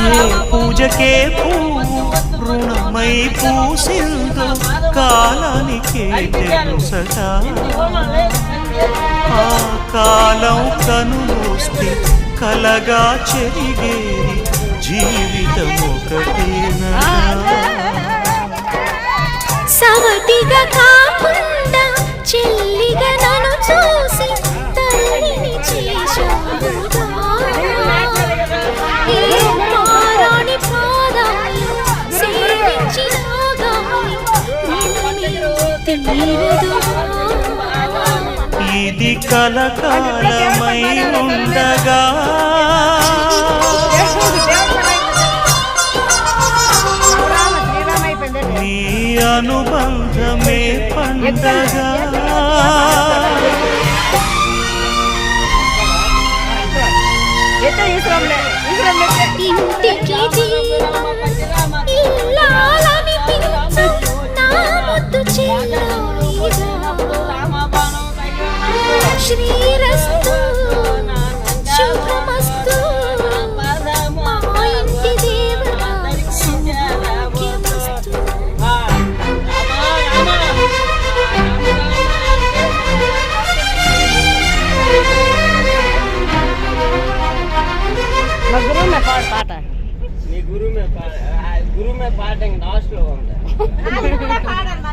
ఏ పూజకే పువ్వు రుణమై పూసిందో కాలానికే తెలుసట. ఆ కాలం కనుమూస్తే కలగా చెరిగేది జీవితం ఒకటేనా. సవతిగా కాకుండా చెల్లిగా నన్ను చూసి తల్లిని చేశావుగా. ఈ మారాణి పాదాలు సేవించిన గాని తీరదుగా. ఇది కలకాలమై ఉండగా నీ అనుబంధమే పండగా. ఇంటికి దీపం ఇల్లాలనిపించు నా ముద్దు చెల్లాయిగా. శ్రీరస్తు